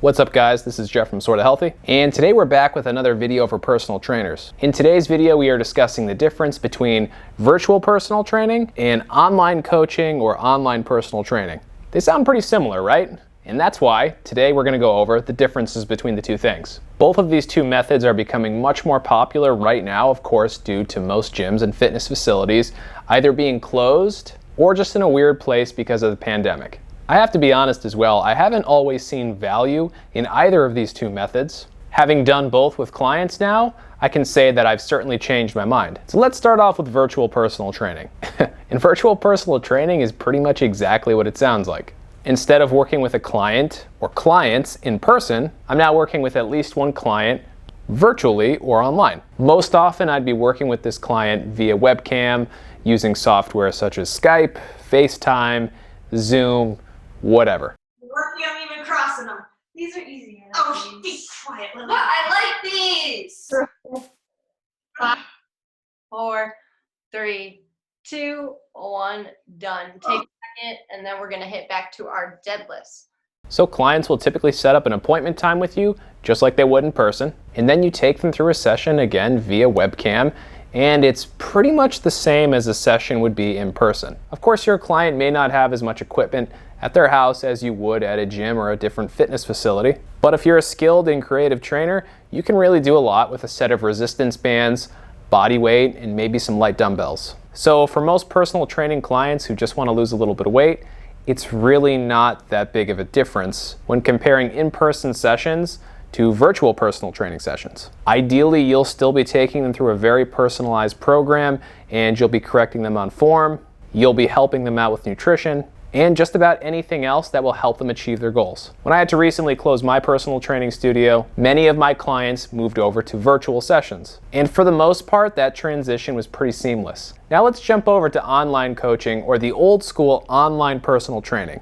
What's up guys, this is Jeff from Sorta Healthy, and today we're back with another video for personal trainers. In today's video we are discussing the difference between virtual personal training and online coaching or online personal training. They sound pretty similar, right? And that's why today we're going to go over the differences between the two things. Both of these two methods are becoming much more popular right now, of course, due to most gyms and fitness facilities either being closed or just in a weird place because of the pandemic. I have to be honest as well, I haven't always seen value in either of these two methods. Having done both with clients now, I can say that I've certainly changed my mind. So let's start off with virtual personal training. And virtual personal training is pretty much exactly what it sounds like. Instead of working with a client or clients in person, I'm now working with at least one client virtually or online. Most often I'd be working with this client via webcam using software such as Skype, FaceTime, Zoom, whatever. Working on even crossing them. These are easy. Oh, be quiet. But I like these. 5, 4, 3, 2, 1, done. Take a second, and then we're going to hit back to our deadlifts. So clients will typically set up an appointment time with you, just like they would in person, and then you take them through a session again via webcam, and it's pretty much the same as a session would be in person. Of course, your client may not have as much equipment at their house as you would at a gym or a different fitness facility, but if you're a skilled and creative trainer, you can really do a lot with a set of resistance bands, body weight, and maybe some light dumbbells. So for most personal training clients who just want to lose a little bit of weight, it's really not that big of a difference when comparing in-person sessions to virtual personal training sessions. Ideally, you'll still be taking them through a very personalized program, and you'll be correcting them on form, you'll be helping them out with nutrition, and just about anything else that will help them achieve their goals. When I had to recently close my personal training studio, many of my clients moved over to virtual sessions. And for the most part, that transition was pretty seamless. Now let's jump over to online coaching, or the old school online personal training.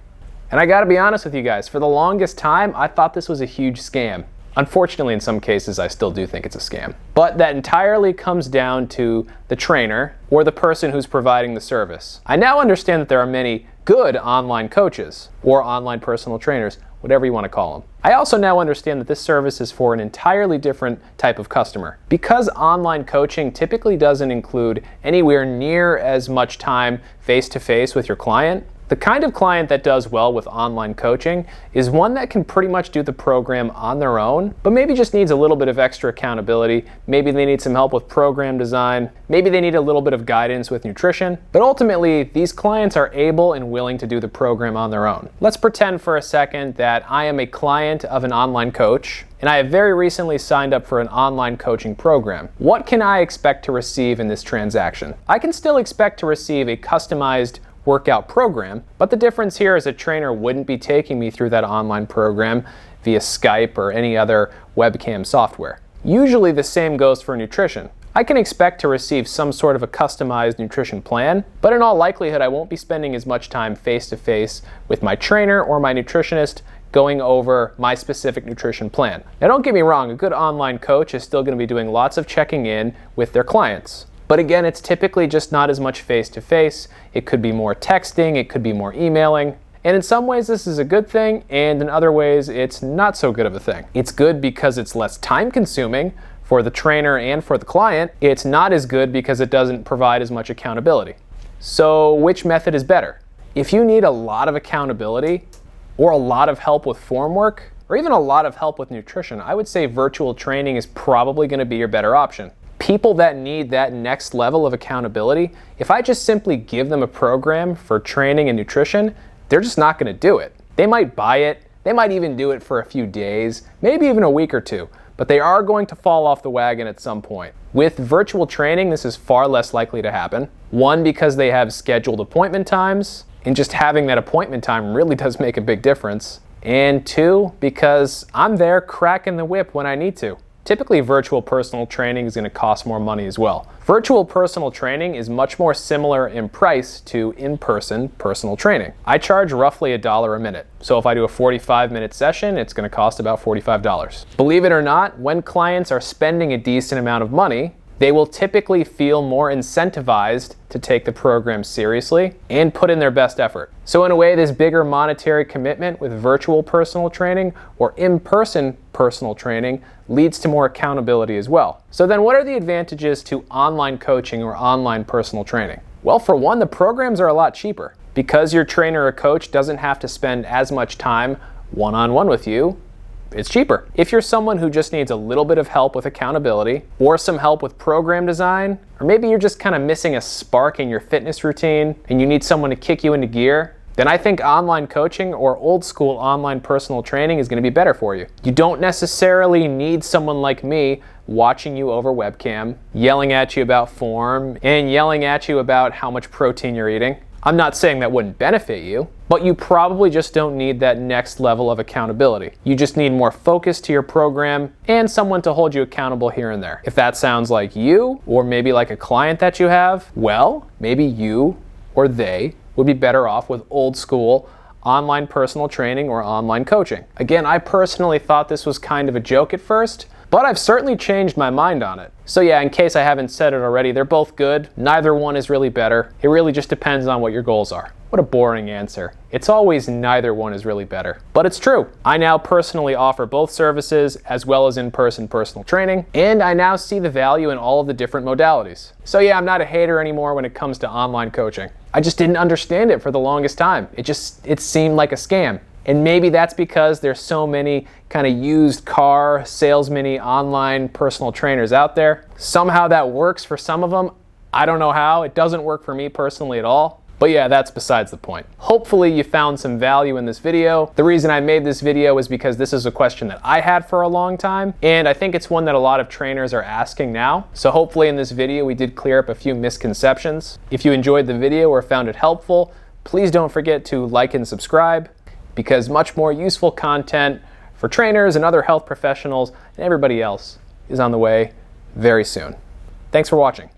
And I gotta be honest with you guys, for the longest time, I thought this was a huge scam. Unfortunately, in some cases, I still do think it's a scam. But that entirely comes down to the trainer or the person who's providing the service. I now understand that there are many good online coaches or online personal trainers, whatever you want to call them. I also now understand that this service is for an entirely different type of customer. Because online coaching typically doesn't include anywhere near as much time face-to-face with your client, the kind of client that does well with online coaching is one that can pretty much do the program on their own, but maybe just needs a little bit of extra accountability. Maybe they need some help with program design. Maybe they need a little bit of guidance with nutrition. But ultimately, these clients are able and willing to do the program on their own. Let's pretend for a second that I am a client of an online coach, and I have very recently signed up for an online coaching program. What can I expect to receive in this transaction? I can still expect to receive a customized workout program, but the difference here is a trainer wouldn't be taking me through that online program via Skype or any other webcam software. Usually the same goes for nutrition. I can expect to receive some sort of a customized nutrition plan, but in all likelihood I won't be spending as much time face-to-face with my trainer or my nutritionist going over my specific nutrition plan. Now don't get me wrong, a good online coach is still going to be doing lots of checking in with their clients. But again, it's typically just not as much face-to-face. It could be more texting, it could be more emailing. And in some ways this is a good thing, and in other ways it's not so good of a thing. It's good because it's less time-consuming for the trainer and for the client. It's not as good because it doesn't provide as much accountability. So which method is better? If you need a lot of accountability, or a lot of help with form work, or even a lot of help with nutrition, I would say virtual training is probably going to be your better option. People that need that next level of accountability, if I just simply give them a program for training and nutrition, they're just not going to do it. They might buy it, they might even do it for a few days, maybe even a week or two, but they are going to fall off the wagon at some point. With virtual training, this is far less likely to happen. One, because they have scheduled appointment times, and just having that appointment time really does make a big difference. And two, because I'm there cracking the whip when I need to. Typically, virtual personal training is going to cost more money as well. Virtual personal training is much more similar in price to in-person personal training. I charge roughly $1 a minute. So if I do a 45-minute session, it's going to cost about $45. Believe it or not, when clients are spending a decent amount of money, they will typically feel more incentivized to take the program seriously and put in their best effort. So in a way, this bigger monetary commitment with virtual personal training or in-person personal training leads to more accountability as well. So then what are the advantages to online coaching or online personal training? Well, for one, the programs are a lot cheaper. Because your trainer or coach doesn't have to spend as much time one-on-one with you, it's cheaper. If you're someone who just needs a little bit of help with accountability or some help with program design, or maybe you're just kind of missing a spark in your fitness routine and you need someone to kick you into gear, then I think online coaching or old school online personal training is going to be better for you. You don't necessarily need someone like me watching you over webcam, yelling at you about form, and yelling at you about how much protein you're eating. I'm not saying that wouldn't benefit you, but you probably just don't need that next level of accountability. You just need more focus to your program and someone to hold you accountable here and there. If that sounds like you, or maybe like a client that you have, well, maybe you or they would be better off with old school online personal training or online coaching. Again, I personally thought this was kind of a joke at first, but I've certainly changed my mind on it. So yeah, in case I haven't said it already, they're both good. Neither one is really better. It really just depends on what your goals are. What a boring answer. It's always neither one is really better. But it's true. I now personally offer both services as well as in-person personal training, and I now see the value in all of the different modalities. So yeah, I'm not a hater anymore when it comes to online coaching. I just didn't understand it for the longest time. It seemed like a scam. And maybe that's because there's so many kind of used car salesman-y online personal trainers out there. Somehow that works for some of them. I don't know how. It doesn't work for me personally at all. But yeah, that's besides the point. Hopefully you found some value in this video. The reason I made this video is because this is a question that I had for a long time, and I think it's one that a lot of trainers are asking now. So hopefully in this video we did clear up a few misconceptions. If you enjoyed the video or found it helpful, please don't forget to like and subscribe, because much more useful content for trainers and other health professionals and everybody else is on the way very soon. Thanks for watching.